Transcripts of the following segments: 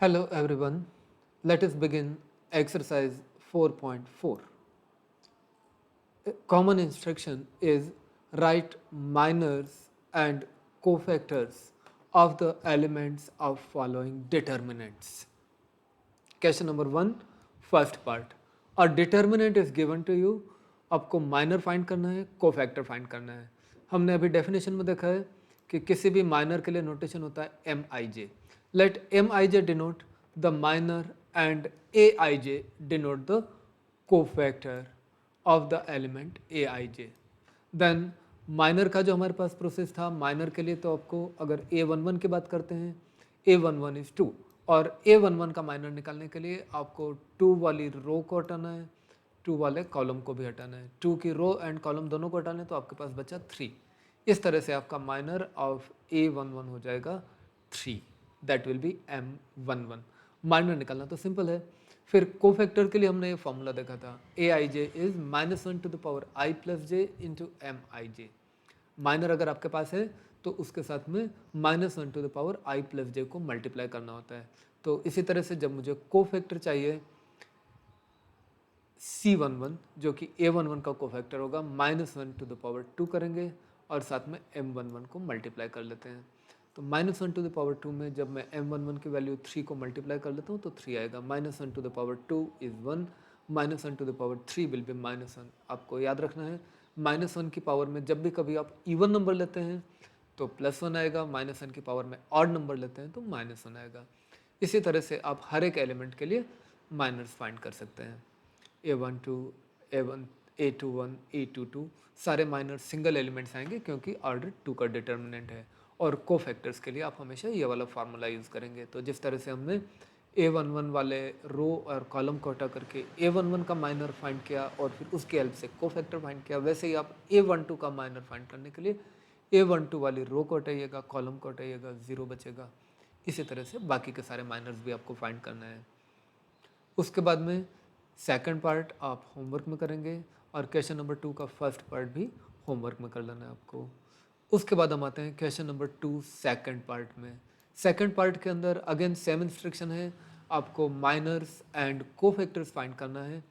Hello everyone, let us begin exercise 4.4. A common instruction is write minors and cofactors of the elements of following determinants. Question number 1, first part. A determinant is given to you. आपको minor find करना है, cofactor find करना है. हमने अभी definition में देखा है कि किसी भी माइनर के लिए नोटेशन होता है M I J. Let M I J denote the minor and A I J denote the cofactor of the element A I J. Then minor का जो हमारे पास प्रोसेस था, माइनर के लिए तो आपको अगर A11 की बात करते हैं, A11 इज 2 और A11 का माइनर निकालने के लिए आपको 2 वाली रो को हटाना है, 2 वाले कॉलम को भी हटाना है. 2 की रो एंड कॉलम दोनों को हटाना है तो आपके पास बचा 3. इस तरह से आपका माइनर ऑफ A11 हो जाएगा 3. That will be M11. Minor निकालना तो सिंपल है. फिर कोफैक्टर के लिए हमने ये फॉर्मूला देखा था, A I J is -1 to the power I plus J into M I J. Minor अगर आपके पास है तो उसके साथ में -1 to the power I plus J को मल्टीप्लाई करना होता है. तो इसी तरह से जब मुझे कोफैक्टर चाहिए C11 जो कि A11 का कोफैक्टर होगा, -1 टू द पावर 2 करेंगे और साथ में M11 को मल्टीप्लाई कर लेते हैं. तो -1 टू द पावर 2 में जब मैं M11 की वैल्यू 3 को मल्टीप्लाई कर लेता हूँ तो 3 आएगा. -1 to the power 2 is 1, -1 to the power 3 will be -1. आपको याद रखना है -1 की पावर में जब भी कभी आप इवन नंबर लेते हैं तो +1 आएगा, -1 की पावर में ऑड नंबर लेते हैं तो -1 आएगा. इसी तरह से आप हर एक एलिमेंट के लिए माइनर्स फाइंड कर सकते हैं. A12, A1, A21, A22 सारे माइनर सिंगल एलिमेंट्स आएंगे क्योंकि ऑर्डर 2 का डिटर्मिनेंट है. और कोफैक्टर्स के लिए आप हमेशा ये वाला फार्मूला यूज़ करेंगे. तो जिस तरह से हमने A11 वाले रो और कॉलम को हटा करके A11 का माइनर फाइंड किया और फिर उसकी हेल्प से कोफैक्टर फाइंड किया, वैसे ही आप A12 का माइनर फाइंड करने के लिए A12 वाली रो को हटाइएगा, कॉलम को हटाइएगा, 0 बचेगा. इसी तरह से बाकी के सारे माइनर्स भी आपको फाइंड करना है. उसके बाद में सेकंड पार्ट आप होमवर्क में करेंगे और क्वेश्चन नंबर 2 का फर्स्ट पार्ट भी होमवर्क में कर लेना है आपको. उसके बाद हम आते हैं क्वेश्चन नंबर 2 सेकंड पार्ट में. सेकंड पार्ट के अंदर अगेन सेम इंस्ट्रक्शन है, आपको माइनर्स एंड कोफैक्टर्स फाइंड करना है.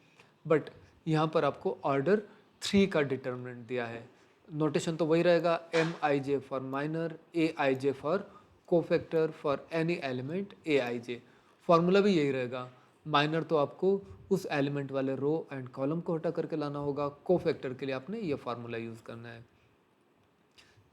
बट यहाँ पर आपको ऑर्डर 3 का डिटर्मिनेंट दिया है. नोटेशन तो वही रहेगा, M I J for minor, A I J for cofactor for any element A I J. Formula भी यही रहेगा. माइनर तो आपको उस एलिमेंट वाले रो एंड कॉलम को हटा करके लाना होगा, कोफैक्टर के लिए आपने ये फार्मूला यूज़ करना है.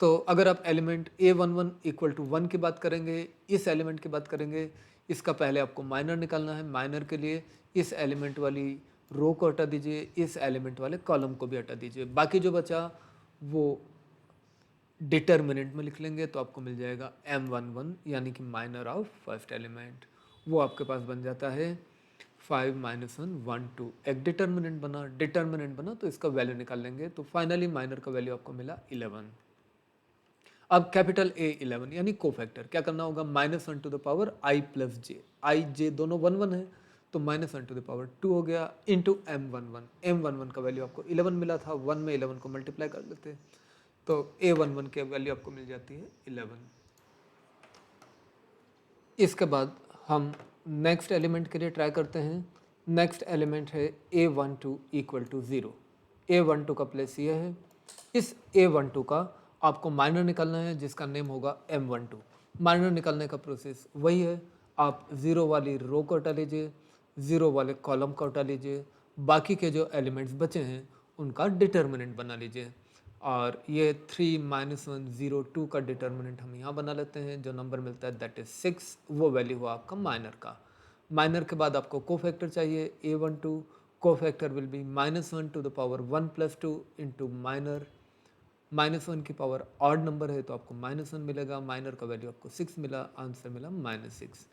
तो अगर आप एलिमेंट A11 इक्वल टू 1 की बात करेंगे, इस एलिमेंट की बात करेंगे, इसका पहले आपको माइनर निकालना है. माइनर के लिए इस एलिमेंट वाली रो को हटा दीजिए, इस एलिमेंट वाले कॉलम को भी हटा दीजिए. बाकी जो बचा वो डिटर्मिनेंट में लिख लेंगे तो आपको मिल जाएगा M11 यानी कि माइनर ऑफ फर्स्ट एलिमेंट. वो आपके पास बन जाता है 5 - 1 1 2. एक डिटर्मिनेंट बना तो इसका वैल्यू निकाल लेंगे. तो फाइनली माइनर का वैल्यू आपको मिला 11. अब कैपिटल A11 यानी कोफैक्टर क्या करना होगा, -1 to the power I plus J. I J दोनों 1 1 है तो -1 टू द पावर 2 हो गया इंटू M11. M11 का वैल्यू आपको 11 मिला था, 1 में 11 को मल्टीप्लाई कर लेते हैं तो A11 की वैल्यू आपको मिल जाती है 11. इसके बाद हम नेक्स्ट एलिमेंट के लिए ट्राई करते हैं. नेक्स्ट एलिमेंट है A12 इक्वल टू 0. A12 का प्लेस ये है. इस A12 का आपको माइनर निकालना है जिसका नेम होगा M12. माइनर निकालने का प्रोसेस वही है, आप 0 वाली रो को हटा लीजिए, 0 वाले कॉलम को हटा लीजिए, बाकी के जो एलिमेंट्स बचे हैं उनका डिटर्मिनेंट बना लीजिए. और ये 3 - 1 0 2 का डिटर्मिनेंट हम यहाँ बना लेते हैं. जो नंबर मिलता है दैट इज 6, वो वैल्यू हुआ आपका माइनर का. माइनर के बाद आपको कोफैक्टर चाहिए A12. Cofactor will be -1 to the power 1 + 2 into minor. -1 की पावर ऑड नंबर है तो आपको -1 मिलेगा. माइनर का वैल्यू आपको 6 मिला, आंसर मिला -6.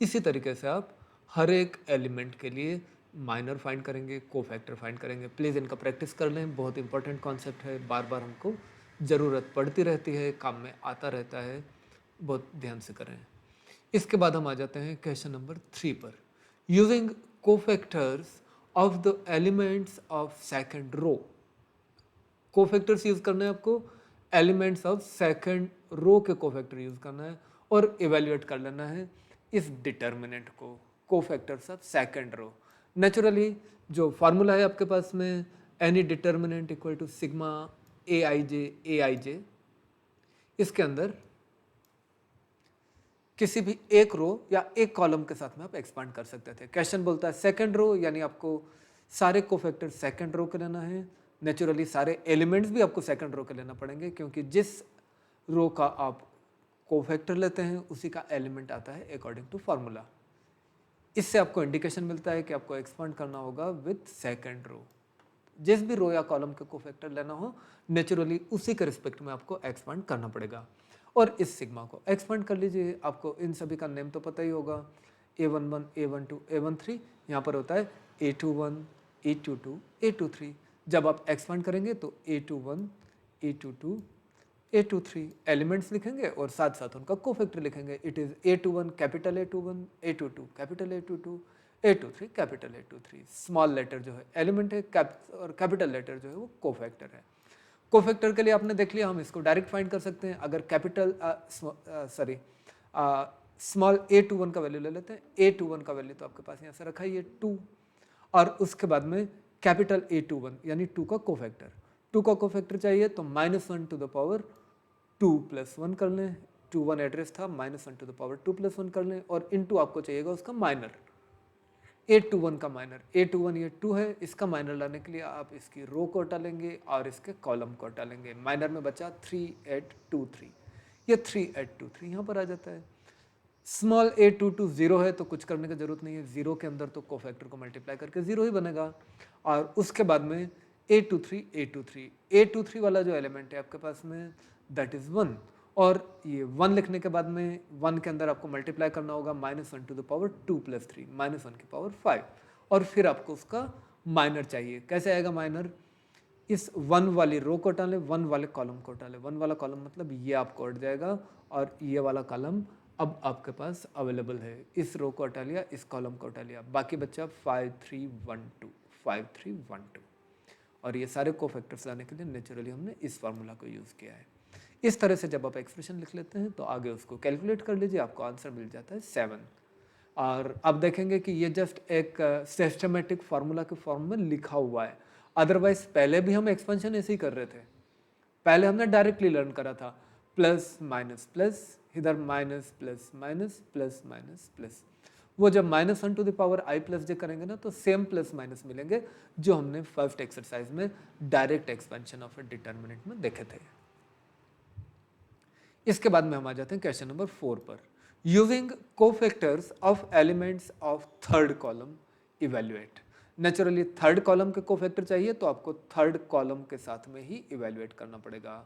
इसी तरीके से आप हर एक एलिमेंट के लिए माइनर फाइंड करेंगे, कोफैक्टर फाइंड करेंगे. प्लीज़ इनका प्रैक्टिस कर लें, बहुत इंपॉर्टेंट कॉन्सेप्ट है, बार बार हमको ज़रूरत पड़ती रहती है, काम में आता रहता है, बहुत ध्यान से करें. इसके बाद हम आ जाते हैं क्वेश्चन नंबर 3 पर. Using cofactors of the elements of second row. Cofactors use करना है आपको, एलिमेंट्स ऑफ सेकंड रो के कोफैक्टर यूज़ करना है और इवेल्युएट कर लेना है इस डिटर्मिनेंट को, cofactors of second row. Naturally जो फार्मूला है आपके पास में, any determinant equal to sigma A I J, इसके अंदर किसी भी एक रो या एक कॉलम के साथ में आप एक्सपांड कर सकते थे। क्वेश्चन बोलता है सेकंड रो, यानी आपको सारे कोफैक्टर सेकंड रो के लेना है। नेचुरली सारे एलिमेंट्स भी आपको सेकंड रो के लेना पड़ेंगे, क्योंकि जिस रो का आप कोफैक्टर लेते हैं उसी का एलिमेंट आता है अकॉर्डिंग टू फार्मूला। इससे आपको इंडिकेशन मिलता है कि आपको एक्सपांड करना होगा विथ सेकंड रो। जिस भी रो या कॉलम के कोफैक्टर लेना हो, नेचुरली उसी के रिस्पेक्ट में आपको एक्सपांड करना पड़ेगा। और इस सिग्मा को एक्सपांड कर लीजिए। आपको इन सभी का नेम तो पता ही होगा, A11, A12, A13। यहाँ पर होता है A21, A22, A23। जब आप एक्सपांड करेंगे तो A21, A22, A23 एलिमेंट्स लिखेंगे और साथ साथ उनका कोफैक्टर लिखेंगे। It is A21 capital A21, A22 capital A22, A23 capital A23। Small letter जो है एलिमेंट है, और कैपिटल लेटर जो है वो कोफैक्टर है। कोफैक्टर के लिए आपने देख लिया, हम इसको डायरेक्ट फाइंड कर सकते हैं। अगर कैपिटल स्मॉल A21 का वैल्यू ले लेते हैं। A21 का वैल्यू तो आपके पास यहाँ से रखा ही है 2, और उसके बाद में कैपिटल A21 यानी 2 का कोफैक्टर। 2 का कोफैक्टर चाहिए तो -1 टू द पावर 2 + 1 कर लें। 2 1 एड्रेस था, -1 टू द पावर 2 + 1 कर लें, और इनटू आपको चाहिएगा उसका माइनर, A21 का माइनर। A21 ये 2 है, इसका माइनर लाने के लिए आप इसकी रो को हटा लेंगे और इसके कॉलम को हटा लेंगे। माइनर में बचा 3823, ये 3823 यहाँ पर आ जाता है। स्मॉल A22 0 है तो कुछ करने की जरूरत नहीं है, 0 के अंदर तो कोफैक्टर को मल्टीप्लाई करके 0 ही बनेगा। और उसके बाद में A23 वाला जो एलिमेंट है आपके पास में दैट इज 1, और ये 1 लिखने के बाद में 1 के अंदर आपको मल्टीप्लाई करना होगा -1 टू द पावर 2 + 3, -1 की पावर 5, और फिर आपको उसका माइनर चाहिए। कैसे आएगा माइनर? इस 1 वाली रो को हटा लें, 1 वाले कॉलम को हटा लें। 1 वाला कॉलम मतलब ये आपको हट जाएगा, और ये वाला कॉलम अब आपके पास अवेलेबल है। इस रो को हटा लिया, इस कॉलम को हटा लिया, बाकी बच्चा 5312, 5312। और ये सारे कोफैक्टर्स लाने के लिए नेचुरली हमने इस फार्मूला को यूज़ किया है। इस तरह से जब आप एक्सप्रेशन लिख लेते हैं तो आगे उसको कैलकुलेट कर लीजिए, आपको आंसर मिल जाता है 7। और अब देखेंगे कि ये जस्ट एक सिस्टमेटिक फार्मूला के फॉर्म में लिखा हुआ है। अदरवाइज पहले भी हम एक्सपेंशन ऐसे ही कर रहे थे। पहले हमने डायरेक्टली लर्न करा था, प्लस माइनस प्लस, इधर minus plus minus plus minus plus. वो जब -1 to the power i + j करेंगे ना तो सेम प्लस माइनस मिलेंगे जो हमने फर्स्ट एक्सरसाइज में direct expansion of A determinant में देखे थे। इसके बाद में हम आ जाते हैं क्वेश्चन नंबर 4 पर। Using cofactors of elements of third column evaluate. Naturally third column के कोफैक्टर चाहिए तो आपको थर्ड कॉलम के साथ में ही इवेल्युएट करना पड़ेगा।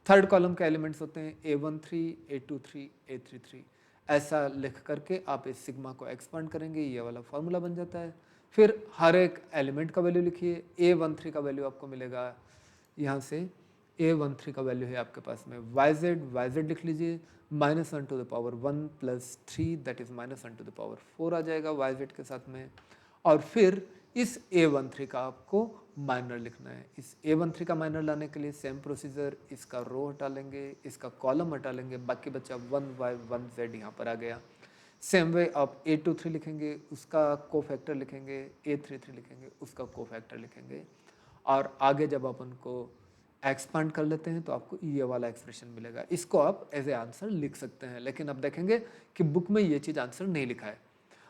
थर्ड कॉलम के एलिमेंट्स होते हैं A13, A23, A33। ऐसा लिख करके आप इस सिग्मा को एक्सपांड करेंगे, ये वाला फॉर्मूला बन जाता है। फिर हर एक एलिमेंट का वैल्यू लिखिए। A13 का वैल्यू आपको मिलेगा यहाँ से, A13 का वैल्यू है आपके पास में YZ लिख लीजिए, -1 to the power 1 + 3 that is -1 to the power 4 आ जाएगा YZ के साथ में। और फिर इस A13 का आपको माइनर लिखना है। इस A13 का माइनर लाने के लिए सेम प्रोसीजर, इसका रो हटा लेंगे, इसका कॉलम हटा लेंगे, बाकी बचा 1Y 1Z यहाँ पर आ गया। सेम वे आप A23 लिखेंगे, उसका कोफैक्टर लिखेंगे, A33 लिखेंगे, उसका कोफैक्टर लिखेंगे। और आगे जब आप उनको एक्सपांड कर लेते हैं तो आपको ये वाला एक्सप्रेशन मिलेगा। इसको आप एज ए आंसर लिख सकते हैं, लेकिन अब देखेंगे कि बुक में ये चीज़ आंसर नहीं लिखा है।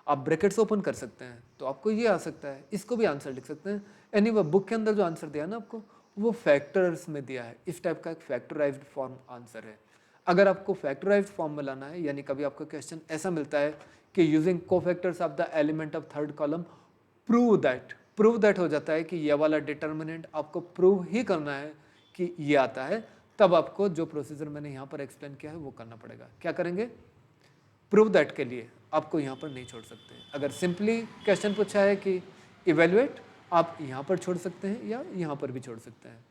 आप ब्रैकेट्स ओपन कर सकते हैं तो आपको ये आ सकता है, इसको भी आंसर लिख सकते हैं। एनीवे बुक के अंदर जो आंसर दिया ना आपको, वो फैक्टर्स में दिया है। इस टाइप का एक फैक्टराइज्ड फॉर्म आंसर है। अगर आपको फैक्टराइज्ड फॉर्म में लाना है, यानी कभी आपको क्वेश्चन ऐसा मिलता है कि using cofactors of the element of third column prove that हो जाता है कि ये वाला डिटर्मिनेंट आपको प्रूव ही करना है कि ये आता है, तब आपको जो प्रोसीजर मैंने यहाँ पर एक्सप्लेन किया है वो करना पड़ेगा। क्या करेंगे? प्रूव दैट के लिए आपको यहाँ पर नहीं छोड़ सकते। अगर सिंपली क्वेश्चन पूछा है कि इवेल्युएट, आप यहाँ पर छोड़ सकते हैं या यहाँ पर भी छोड़ सकते हैं।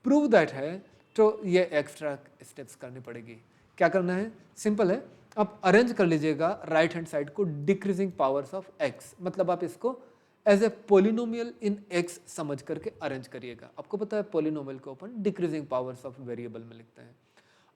प्रूव दैट है तो ये एक्स्ट्रा स्टेप्स करनी पड़ेगी। क्या करना है? सिंपल है, आप अरेंज कर लीजिएगा राइट हैंड साइड को डिक्रीजिंग पावर्स ऑफ x, मतलब आप इसको as a polynomial in x समझ करके अरेंज करिएगा। आपको पता है पोलिनोमियल को अपन डिक्रीजिंग पावर्स ऑफ वेरिएबल में लिखते हैं।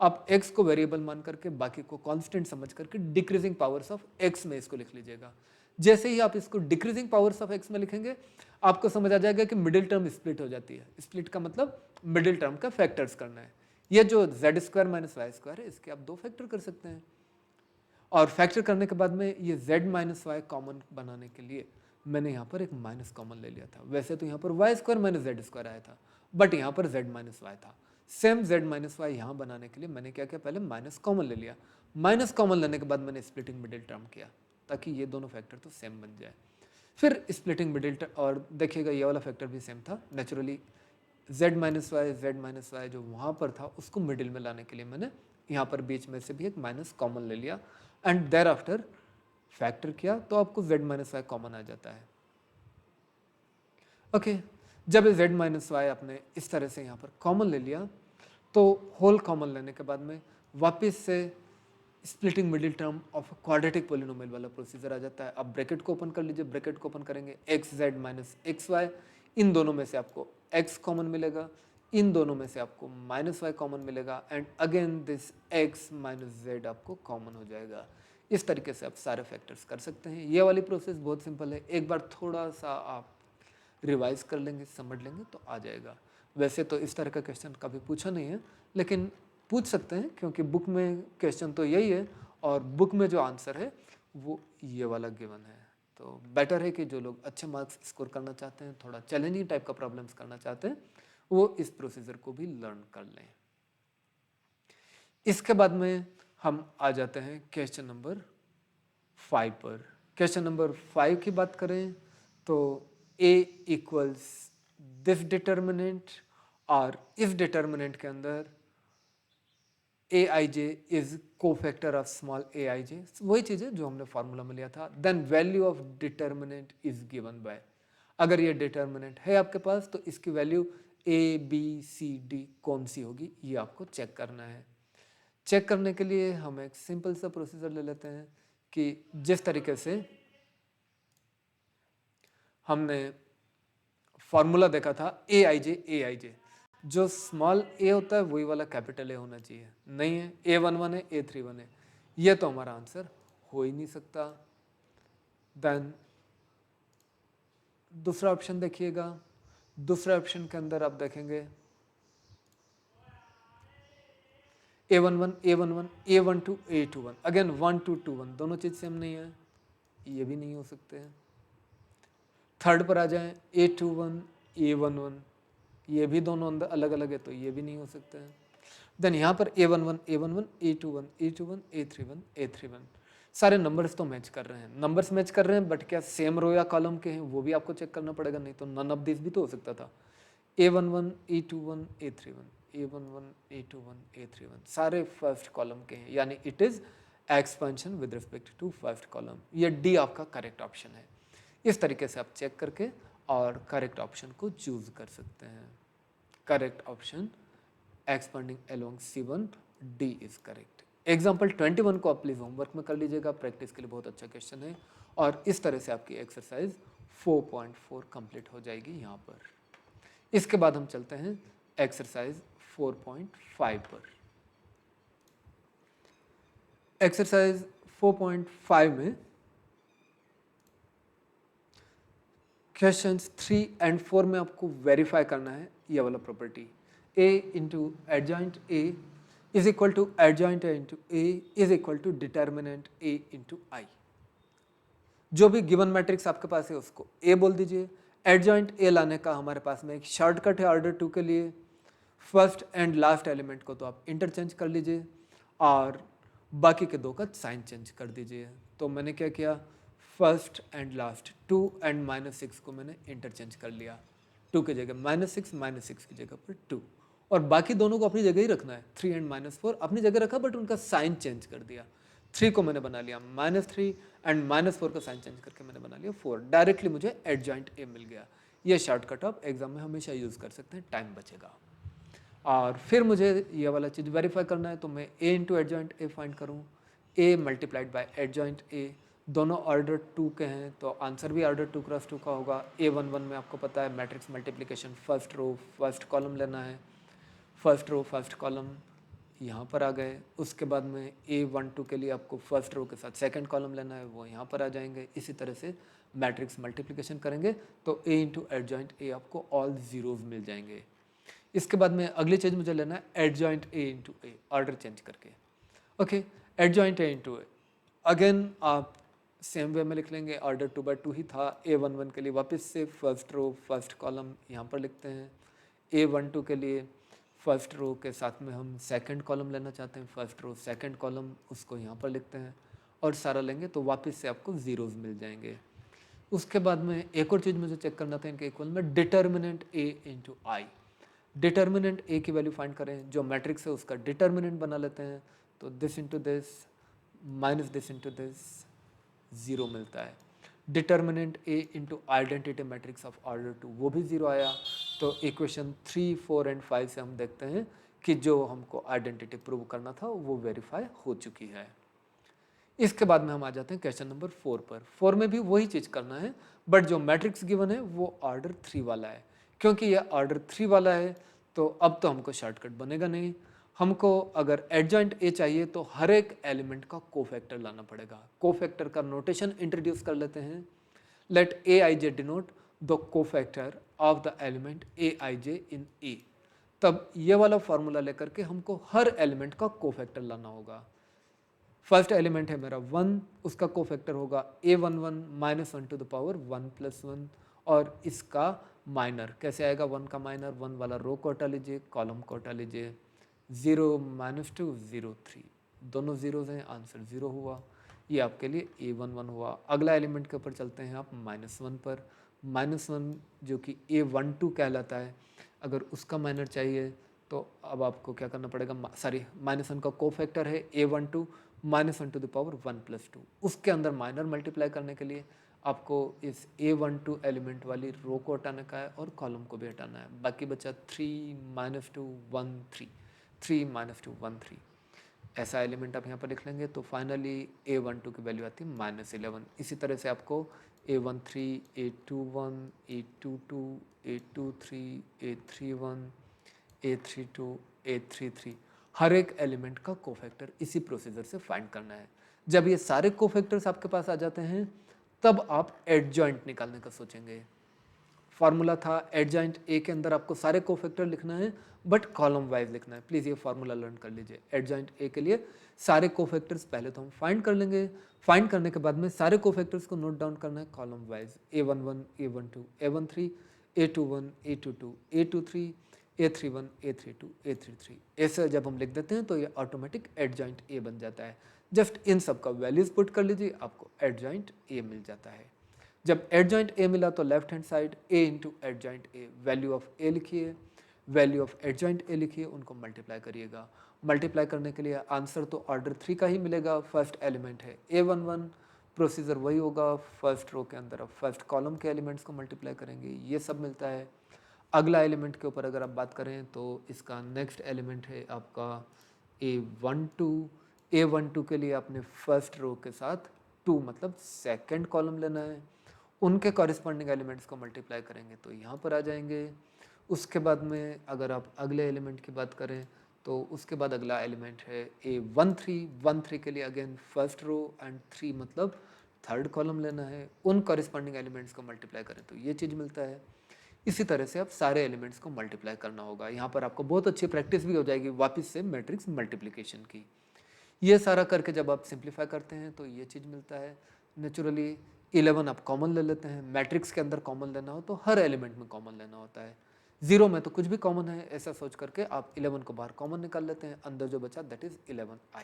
आप x को वेरिएबल मान करके बाकी को कांस्टेंट समझ करके डिक्रीजिंग पावर्स ऑफ x में इसको लिख लीजिएगा। जैसे ही आप इसको डिक्रीजिंग पावर्स ऑफ x में लिखेंगे आपको समझ आ जाएगा कि मिडिल टर्म स्प्लिट हो जाती है। स्प्लिट का मतलब मिडिल टर्म का फैक्टर्स करना है। ये जो z square minus Y square है इसके आप 2 फैक्टर कर सकते हैं, और फैक्टर करने के बाद में ये z माइनस वाई कॉमन बनाने के लिए मैंने यहाँ पर एक माइनस कॉमन ले लिया था। वैसे तो यहाँ पर Y square minus Z square आया था, बट यहाँ पर z माइनस वाई था। सेम z माइनस वाई यहाँ बनाने के लिए मैंने क्या किया, पहले माइनस कॉमन ले लिया। माइनस कॉमन लेने के बाद मैंने स्प्लिटिंग मिडिल टर्म किया ताकि ये दोनों फैक्टर तो सेम बन जाए। फिर स्प्लिटिंग मिडिल टर्म, और देखिएगा ये वाला फैक्टर भी सेम था नेचुरली। z माइनस वाई जो वहाँ पर था उसको मिडिल में लाने के लिए मैंने यहाँ पर बीच में से भी एक माइनस कॉमन ले लिया एंड देयर आफ्टर फैक्टर किया तो आपको z माइनस वाई कॉमन आ जाता है। ओके, जब z माइनस वाई आपने इस तरह से यहाँ पर कॉमन ले लिया तो होल कॉमन लेने के बाद में वापस से splitting middle term of quadratic polynomial वाला प्रोसीजर आ जाता है। अब ब्रैकेट को ओपन कर लीजिए, ब्रैकेट को ओपन करेंगे X Z minus X Y, इन दोनों में से आपको x कॉमन मिलेगा, इन दोनों में से आपको माइनस वाई कॉमन मिलेगा and again this x minus Z आपको कॉमन हो जाएगा। इस तरीके से आप सारे फैक्टर्स कर सकते हैं। ये वाली प्रोसेस बहुत सिंपल है, एक बार थोड़ा सा आप रिवाइज कर लेंगे, समझ लेंगे तो आ जाएगा। वैसे तो इस तरह का क्वेश्चन कभी पूछा नहीं है, लेकिन पूछ सकते हैं क्योंकि बुक में क्वेश्चन तो यही है और बुक में जो आंसर है वो ये वाला गिवन है। तो बेटर है कि जो लोग अच्छे मार्क्स स्कोर करना चाहते हैं, थोड़ा चैलेंजिंग टाइप का प्रॉब्लम्स करना चाहते हैं, वो इस प्रोसीजर को भी लर्न कर लें। इसके बाद में हम आ जाते हैं क्वेश्चन नंबर 5 पर। क्वेश्चन नंबर 5 की बात करें तो a इक्वल्स दिस डिटर्मिनेंट, और इस डिटर्मिनेंट के अंदर aij is cofactor of small aij, वही चीज़ है जो हमने फार्मूला में लिया था। Then value of determinant is given by, अगर ये डिटर्मिनेंट है आपके पास तो इसकी value a b c d कौन सी होगी ये आपको चेक करना है। चेक करने के लिए हम एक सिंपल सा प्रोसीजर ले लेते हैं कि जिस तरीके से हमने फॉर्मूला देखा था aij, जो स्मॉल a होता है वही वाला कैपिटल A होना चाहिए, नहीं है A11 है A31 है, ये तो हमारा आंसर हो ही नहीं सकता। देन दूसरा ऑप्शन देखिएगा, दूसरे ऑप्शन के अंदर आप देखेंगे A11 A11 A12 A21, again 1 2 2 1 दोनों चीज सेम नहीं है, ये भी नहीं हो सकते हैं। थर्ड पर आ जाएं A21 A11, ये भी दोनों अंदर अलग अलग है तो ये भी नहीं हो सकते हैं। देन यहाँ पर A11 A11 A21 A21 A31 A31, सारे नंबर्स तो मैच कर रहे हैं, नंबर्स मैच कर रहे हैं, बट क्या सेम रो या कॉलम के हैं वो भी आपको चेक करना पड़ेगा, नहीं तो नन ऑफ दिस भी तो हो सकता था। A11 A21 A31 A11 A21 A31 सारे फर्स्ट कॉलम के हैं, यानी it is expansion with respect to first column. ये डी आपका करेक्ट ऑप्शन है। इस तरीके से आप चेक करके और करेक्ट ऑप्शन को चूज कर सकते हैं। Correct option expanding along C1 D is correct. Example 21 को आप प्लीज होमवर्क में कर लीजिएगा, प्रैक्टिस के लिए बहुत अच्छा क्वेश्चन है, और इस तरह से आपकी एक्सरसाइज 4.4 कंप्लीट हो जाएगी यहाँ पर। इसके बाद हम चलते हैं एक्सरसाइज 4.5 पर। एक्सरसाइज 4.5 में क्वेश्चंस 3 एंड 4 में आपको वेरीफाई करना है ये वाला property, a into adjoint a is equal to adjoint a into a is equal to determinant a into i। जो भी गिवन मैट्रिक्स आपके पास है उसको a बोल दीजिए। एडजॉइंट a लाने का हमारे पास में एक शॉर्टकट है ऑर्डर 2 के लिए, फर्स्ट एंड लास्ट एलिमेंट को तो आप इंटरचेंज कर लीजिए और बाकी के दो का साइन चेंज कर दीजिए। तो मैंने क्या किया, फर्स्ट एंड लास्ट 2 एंड -6 को मैंने इंटरचेंज कर लिया, 2 की जगह -6 की जगह पर 2, और बाकी दोनों को अपनी जगह ही रखना है। 3 एंड -4 अपनी जगह रखा बट उनका साइन चेंज कर दिया। 3 को मैंने बना लिया -3 एंड -4 का साइन चेंज करके मैंने बना लिया 4। डायरेक्टली मुझे एडजॉइंट ए मिल गया। ये शॉर्टकट आप एग्जाम में हमेशा यूज़ कर सकते हैं, टाइम बचेगा। और फिर मुझे ये वाला चीज़ वेरीफाई करना है तो मैं a into adjoint A find करूँ, a multiplied by adjoint a, दोनों ऑर्डर 2 के हैं तो आंसर भी ऑर्डर 2 क्रॉस 2 का होगा। A11 में आपको पता है matrix multiplication first row first column लेना है, फर्स्ट रो फर्स्ट कॉलम यहाँ पर आ गए। उसके बाद में A12 के लिए आपको फर्स्ट रो के साथ सेकंड कॉलम लेना है, वो यहाँ पर आ जाएंगे। इसी तरह से मैट्रिक्स मल्टीप्लिकेशन करेंगे तो A इंटू एडजॉइंट A आपको ऑल जीरोज मिल जाएंगे। इसके बाद में अगली चीज़ मुझे लेना है adjoint A into A, order change करके। Okay, adjoint A into A again आप सेम वे में लिख लेंगे, ऑर्डर 2 by 2 ही था। A11 के लिए वापस से फर्स्ट रो फर्स्ट कॉलम यहाँ पर लिखते हैं। A12 के लिए फर्स्ट रो के साथ में हम सेकंड कॉलम लेना चाहते हैं, फर्स्ट रो सेकंड कॉलम उसको यहाँ पर लिखते हैं और सारा लेंगे तो वापस से आपको ज़ीरोज़ मिल जाएंगे। उसके बाद में एक और चीज़ मुझे चेक करना था इनके इक्वल में, determinant A into I. Determinant A की वैल्यू फाइंड करें, जो मैट्रिक्स है उसका डिटर्मिनेंट बना लेते हैं। तो this into this minus this into this, zero मिलता है। Determinant A into identity matrix of order 2 वो भी ज़ीरो आया। तो इक्वेशन 3, 4 एंड 5 से हम देखते हैं कि जो हमको आइडेंटिटी प्रूव करना था वो वेरीफाई हो चुकी है। इसके बाद में हम आ जाते हैं क्वेश्चन नंबर 4 पर। 4 में भी वही चीज़ करना है, बट जो मैट्रिक्स गिवन है वो ऑर्डर 3 वाला है। क्योंकि ये ऑर्डर 3 वाला है तो अब तो हमको शॉर्टकट बनेगा नहीं। हमको अगर एडजॉइंट A चाहिए तो हर एक एलिमेंट का कोफैक्टर लाना पड़ेगा। कोफैक्टर का नोटेशन इंट्रोड्यूस कर लेते हैं। Let Aij denote the cofactor of the element Aij in A। तब ये वाला फॉर्मूला लेकर के हमको हर एलिमेंट का कोफैक्टर लाना होगा। फर्स्ट एलिमेंट है मेरा 1, उसका कोफैक्टर होगा A11 minus 1 to the power 1 plus 1। और इसका माइनर कैसे आएगा, 1 का माइनर 1 वाला रो को हटा लीजिए, कॉलम को हटा लीजिए। 0 -2 0 3, दोनों जीरोज हैं, आंसर 0 हुआ। ये आपके लिए A11 हुआ। अगला एलिमेंट के ऊपर चलते हैं आप -1 पर। -1 जो कि A12 कहलाता है, अगर उसका माइनर चाहिए तो अब आपको क्या करना पड़ेगा, सॉरी -1 का कोफैक्टर है A12 -1 to the power 1 plus 2। उसके अंदर माइनर मल्टीप्लाई करने के लिए आपको इस A12 एलिमेंट वाली रो को हटाने का है और कॉलम को भी हटाना है। बाकी बचा 3 -2 1 3, 3 -2 1 3। ऐसा एलिमेंट आप यहाँ पर लिख लेंगे तो फाइनली A12 की वैल्यू आती है -11। इसी तरह से आपको A13, A21, A22, A23, A31, A32, A33 हर एक एलिमेंट का कोफैक्टर इसी प्रोसीजर से फाइंड करना है। जब ये सारे कोफैक्टर्स आपके पास आ जाते हैं तब आप एडजॉइंट निकालने का सोचेंगे। फार्मूला था एडजॉइंट A के अंदर आपको सारे कोफैक्टर लिखना है बट कॉलम वाइज लिखना है। प्लीज़ ये फार्मूला लर्न कर लीजिए। एडजॉइंट A के लिए सारे कोफैक्टर्स पहले तो हम फाइंड कर लेंगे। फाइंड करने के बाद में सारे कोफैक्टर्स को नोट डाउन करना है column wise. A11, A12, A13, A21, A22, A23, A31, A32, A33। ऐसे जब हम लिख देते हैं तो ये ऑटोमेटिक एडजॉइंट A बन जाता है। जस्ट इन सब का वैल्यूज पुट कर लीजिए, आपको एडजॉइंट A मिल जाता है। जब एडजॉइंट A मिला तो left hand side A into adjoint A, value of A लिखिए, वैल्यू ऑफ एडजॉइंट A लिखिए, उनको मल्टीप्लाई करिएगा। मल्टीप्लाई करने के लिए आंसर तो ऑर्डर 3 का ही मिलेगा। फर्स्ट एलिमेंट है A11, प्रोसीजर वही होगा, फर्स्ट रो के अंदर आप फर्स्ट कॉलम के एलिमेंट्स को मल्टीप्लाई करेंगे, ये सब मिलता है। अगला एलिमेंट के ऊपर अगर आप बात करें तो इसका नेक्स्ट एलिमेंट है आपका A12। A12 के लिए आपने फर्स्ट रो के साथ 2 मतलब सेकंड कॉलम लेना है, उनके कॉरिस्पॉन्डिंग एलिमेंट्स को मल्टीप्लाई करेंगे तो यहाँ पर आ जाएंगे। उसके बाद में अगर आप अगले एलिमेंट की बात करें तो उसके बाद अगला एलिमेंट है A13 के लिए अगेन फर्स्ट रो एंड 3 मतलब थर्ड कॉलम लेना है, उन कॉरिस्पॉन्डिंग एलिमेंट्स को मल्टीप्लाई करें तो ये चीज़ मिलता है। इसी तरह से आप सारे एलिमेंट्स को मल्टीप्लाई करना होगा। यहाँ पर आपको बहुत अच्छी प्रैक्टिस भी हो जाएगी वापस से मैट्रिक्स मल्टीप्लिकेशन की। ये सारा करके जब आप सिंप्लीफाई करते हैं तो ये चीज़ मिलता है। नेचुरली 11 आप कॉमन ले लेते हैं, मैट्रिक्स के अंदर कॉमन लेना हो तो हर एलिमेंट में कॉमन लेना होता है। 0 में तो कुछ भी कॉमन है ऐसा सोच करके आप 11 को बाहर कॉमन निकाल लेते हैं, अंदर जो बचा that is 11i।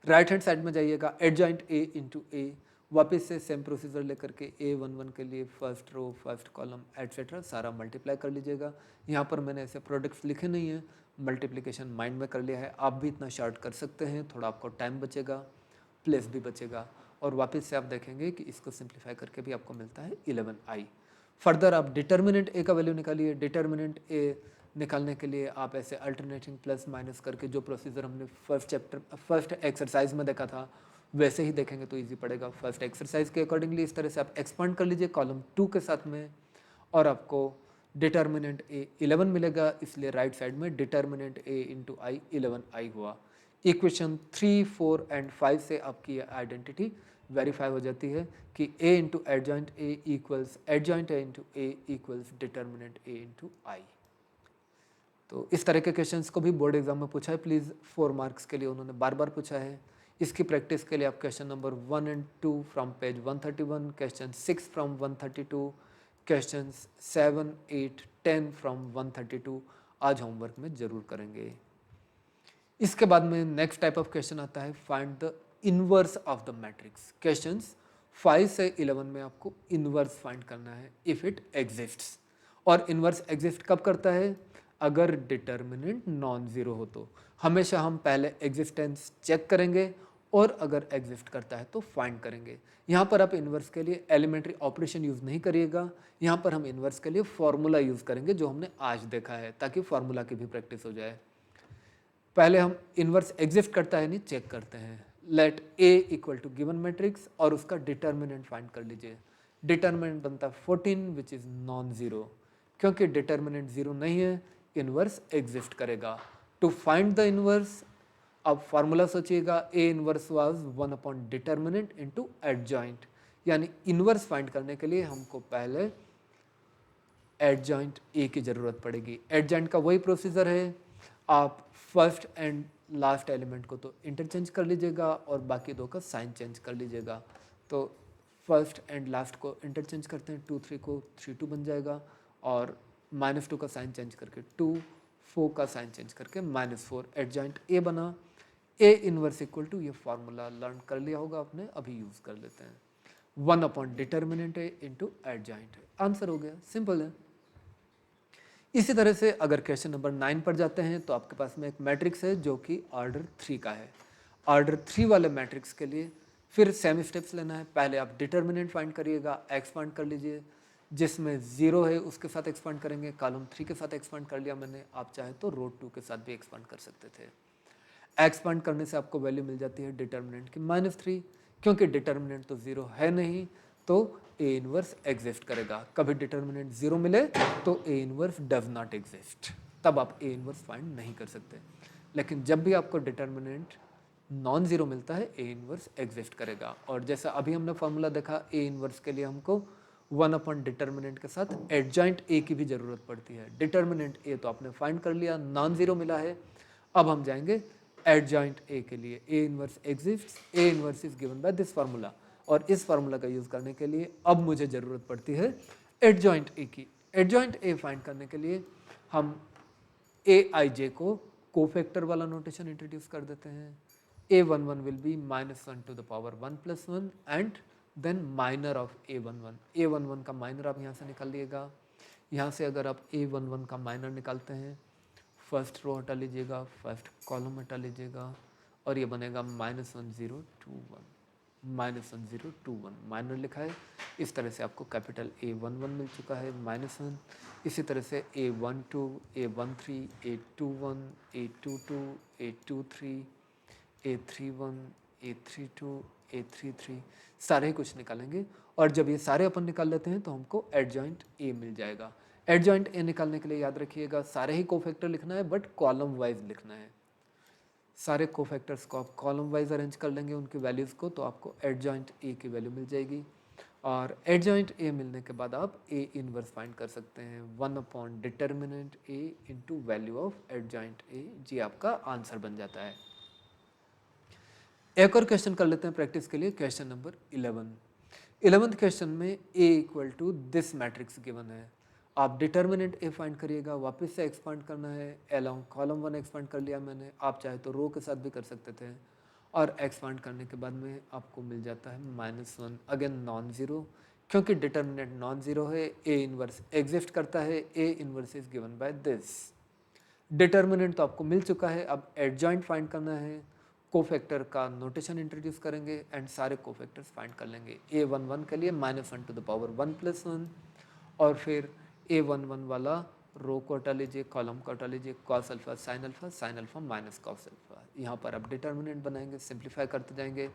Right hand side में जाइएगा, एडजॉइंट A इंटू A, वापस से सेम प्रोसीजर लेकर के A11 के लिए first row first column etcetera सारा मल्टीप्लाई कर लीजिएगा। यहाँ पर मैंने ऐसे प्रोडक्ट्स लिखे नहीं हैं, मल्टीप्लिकेशन माइंड में कर लिया है। आप भी इतना शार्ट कर सकते हैं, थोड़ा आपको टाइम बचेगा, प्लेस भी बचेगा। और वापस से आप देखेंगे कि इसको सिंप्लीफाई करके भी आपको मिलता है 11i। फर्दर आप डिटर्मिनेंट A का वैल्यू निकालिए। डिटर्मिनेंट A निकालने के लिए आप ऐसे अल्टरनेटिंग प्लस माइनस करके जो प्रोसीजर हमने फर्स्ट एक्सरसाइज में देखा था वैसे ही देखेंगे तो इजी पड़ेगा। फर्स्ट एक्सरसाइज के अकॉर्डिंगली इस तरह से आप एक्सपांड कर लीजिए कॉलम 2 के साथ में और आपको डिटर्मिनेंट ए 11 मिलेगा, इसलिए राइट साइड में determinant A into I 11i हुआ। इक्वेशन 3, 4 एंड 5 से आपकी आइडेंटिटी वेरीफाई हो जाती है कि a into adjoint A equals adjoint A into A equals determinant A into I. तो इस तरह के क्वेश्चंस को भी बोर्ड एग्जाम में पूछा है, प्लीज़ 4 मार्क्स के लिए उन्होंने बार बार पूछा है। इसकी प्रैक्टिस के लिए आप question number 1 and 2 from page 131, question 6 from 132, question 7, 8, 10 from 132 आज होमवर्क में ज़रूर करेंगे। इसके बाद में नेक्स्ट टाइप ऑफ क्वेश्चन आता है find the inverse of the matrix. Questions 5 से 11 में आपको इनवर्स फाइंड करना है इफ़ इट एग्जिस्ट्स। और इनवर्स एग्जिस्ट कब करता है? अगर डिटर्मिनेंट नॉन ज़ीरो हो तो हमेशा हम पहले एग्जिस्टेंस चेक करेंगे और अगर एग्जिस्ट करता है तो फाइंड करेंगे। यहाँ पर आप इन्वर्स के लिए एलिमेंट्री ऑपरेशन यूज़ नहीं करिएगा, यहाँ पर हम इन्वर्स के लिए फॉर्मूला यूज़ करेंगे जो हमने आज देखा है, ताकि फार्मूला की भी प्रैक्टिस हो जाए। पहले हम इन्वर्स एग्जिस्ट करता है नहीं चेक करते हैं। Let A equal to given matrix और उसका डिटर्मिनेंट फाइंड कर लीजिए। डिटर्मिनेंट बनता है 14 विच इज़ नॉन ज़ीरो। क्योंकि डिटर्मिनेंट ज़ीरो नहीं है, इन्वर्स एग्जिस्ट करेगा। टू फाइंड द इन्वर्स अब फार्मूला सोचिएगा, A inverse was 1 upon determinant into adjoint. यानी इन्वर्स फाइंड करने के लिए हमको पहले एडजॉइंट ए की ज़रूरत पड़ेगी। एडजॉइंट का वही प्रोसीजर है, आप फर्स्ट एंड लास्ट एलिमेंट को तो इंटरचेंज कर लीजिएगा और बाकी दो का साइन चेंज कर लीजिएगा। तो फर्स्ट एंड लास्ट को इंटरचेंज करते हैं, 2 3 को 3 2 बन जाएगा और -2 का साइन चेंज करके 2, 4 का साइन चेंज करके -4। एडजॉइंट ए बना। ए इनवर्स इक्वल टू, ये फार्मूला लर्न कर लिया होगा आपने, अभी यूज़ कर लेते हैं। 1 upon determinant A into adjoint. Answer हो गया, सिंपल है। इसी तरह से अगर क्वेश्चन नंबर 9 पर जाते हैं तो आपके पास में एक मैट्रिक्स है जो कि ऑर्डर 3 का है। ऑर्डर 3 वाले मैट्रिक्स के लिए फिर सेम स्टेप्स लेना है। पहले आप डिटर्मिनेंट फाइंड करिएगा, एक्सपांड कर लीजिए, जिसमें 0 है उसके साथ एक्सपांड करेंगे, कॉलम 3 के साथ एक्सपांड कर लिया मैंने, आप चाहे तो रो 2 के साथ भी एक्सपांड कर सकते थे। एक्सपांड करने से आपको वैल्यू मिल जाती है डिटर्मिनेंट की -3। क्योंकि डिटर्मिनेंट तो 0 है नहीं, तो ए इनवर्स एग्जिस्ट करेगा। कभी डिटर्मिनेंट 0 मिले तो A inverse does not exist, तब आप ए इनवर्स फाइंड नहीं कर सकते। लेकिन जब भी आपको डिटर्मिनेंट नॉन ज़ीरो मिलता है, ए इनवर्स एग्जिस्ट करेगा। और जैसा अभी हमने फॉर्मूला देखा, ए इनवर्स के लिए हमको 1 अपॉन डिटर्मिनेंट के साथ एडजॉइंट ए की भी ज़रूरत पड़ती है। डिटर्मिनेंट ए तो आपने फाइंड कर लिया, नॉन ज़ीरो मिला है। अब हम जाएंगे एडजॉइंट ए के लिए। A inverse exists, A inverse is given by this formula. और इस फार्मूला का यूज़ करने के लिए अब मुझे ज़रूरत पड़ती है एडजॉइंट ए की। एडजॉइंट ए फाइंड करने के लिए हम ए आई जे को कोफैक्टर वाला नोटेशन इंट्रोड्यूस कर देते हैं। a11 will be -1 to the power 1 + 1 and then minor of a11। a11 का माइनर आप यहाँ से निकाल लिएगा। यहाँ से अगर आप a11 का माइनर निकालते हैं, फर्स्ट रो हटा लीजिएगा, फर्स्ट कॉलम हटा लीजिएगा और ये बनेगा -1021, -1021 माइनर लिखा है। इस तरह से आपको कैपिटल A11 मिल चुका है -1। इसी तरह से A12, A13, A21, A22, A23, A31, A32, A33 सारे ही कुछ निकालेंगे। और जब ये सारे अपन निकाल लेते हैं तो हमको एडजॉइंट ए मिल जाएगा। एडजॉइंट ए निकालने के लिए याद रखिएगा सारे ही कोफैक्टर लिखना है, बट कॉलम वाइज लिखना है। सारे कोफैक्टर्स को आप कॉलम वाइज अरेंज कर लेंगे उनकी वैल्यूज़ को, तो आपको एडजॉइंट ए की वैल्यू मिल जाएगी। और एडजॉइंट ए मिलने के बाद आप ए इनवर्स फाइंड कर सकते हैं, 1 upon determinant A into value of adjoint A. जी आपका आंसर बन जाता है। एक और क्वेश्चन कर लेते हैं प्रैक्टिस के लिए, क्वेश्चन नंबर 11th क्वेश्चन में A equal to this matrix given है। आप डिटर्मिनेंट ए फाइंड करिएगा, वापस से एक्सपांड करना है। अलोंग कॉलम 1 एक्सपांड कर लिया मैंने, आप चाहे तो रो के साथ भी कर सकते थे। और एक्सपांड करने के बाद में आपको मिल जाता है -1, अगेन नॉन ज़ीरो। क्योंकि डिटर्मिनेंट नॉन ज़ीरो है, ए इनवर्स एग्जिस्ट करता है, A inverse is given by this. Determinant तो आपको मिल चुका है, अब एडजॉइंट फाइंड करना है। कोफैक्टर का नोटेशन इंट्रोड्यूस करेंगे एंड सारे कोफैक्टर्स फाइंड कर लेंगे। a11 के लिए -1 टू द पावर 1 + 1 और फिर a11 वाला रो को हटा लीजिए, कॉलम को हटा लीजिए, cos alpha sine alpha, sine alpha minus cos alpha. यहाँ पर आप डिटर्मिनेंट बनाएंगे, सिंप्लीफाई करते जाएंगे।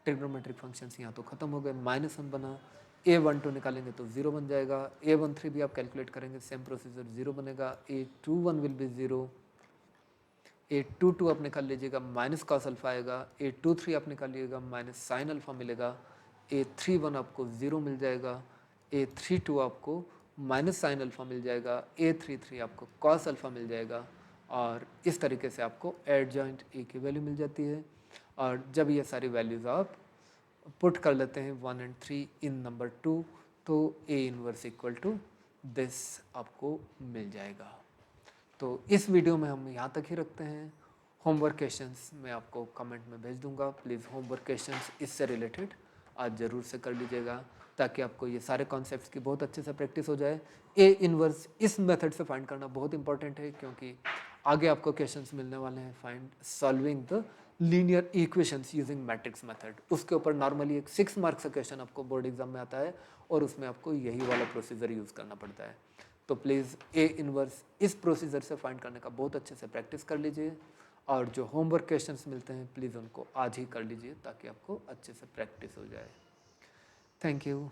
ट्रिग्नोमेट्रिक फंक्शंस यहाँ तो खत्म हो गए, -1 बना, A12 निकालेंगे तो 0 बन जाएगा। A13 भी आप कैलकुलेट करेंगे, सेम प्रोसीजर 0 बनेगा। A21 will be 0। A22 आप निकाल लीजिएगा, माइनस कॉस अल्फा आएगा। A23 आप निकालिएगा, माइनस साइन अल्फा मिलेगा। A31 आपको 0 मिल जाएगा। A32 आपको माइनस साइन अल्फा मिल जाएगा। A33 आपको कॉस अल्फा मिल जाएगा। और इस तरीके से आपको एडजॉइंट ए की वैल्यू मिल जाती है। और जब ये सारी वैल्यूज़ आप पुट कर लेते हैं 1 and 3 इन नंबर 2, तो A inverse equal to this आपको मिल जाएगा। तो इस वीडियो में हम यहाँ तक ही रखते हैं। होमवर्क क्वेश्चंस मैं आपको कमेंट में भेज दूंगा, प्लीज़ होमवर्क क्वेश्चंस इससे रिलेटेड आज ज़रूर से कर लीजिएगा, ताकि आपको ये सारे कॉन्सेप्ट्स की बहुत अच्छे से प्रैक्टिस हो जाए। ए इनवर्स इस मेथड से फाइंड करना बहुत इंपॉर्टेंट है, क्योंकि आगे आपको क्वेश्चंस मिलने वाले हैं find solving the linear equations using matrix method. उसके ऊपर नॉर्मली एक 6 मार्क्स का क्वेश्चन आपको बोर्ड एग्जाम में आता है, और उसमें आपको यही वाला प्रोसीजर यूज़ करना पड़ता है। तो प्लीज़ ए इनवर्स इस प्रोसीजर से फाइंड करने का बहुत अच्छे से प्रैक्टिस कर लीजिए, और जो होमवर्क क्वेश्चंस मिलते हैं प्लीज़ उनको आज ही कर लीजिए, ताकि आपको अच्छे से प्रैक्टिस हो जाए। Thank you.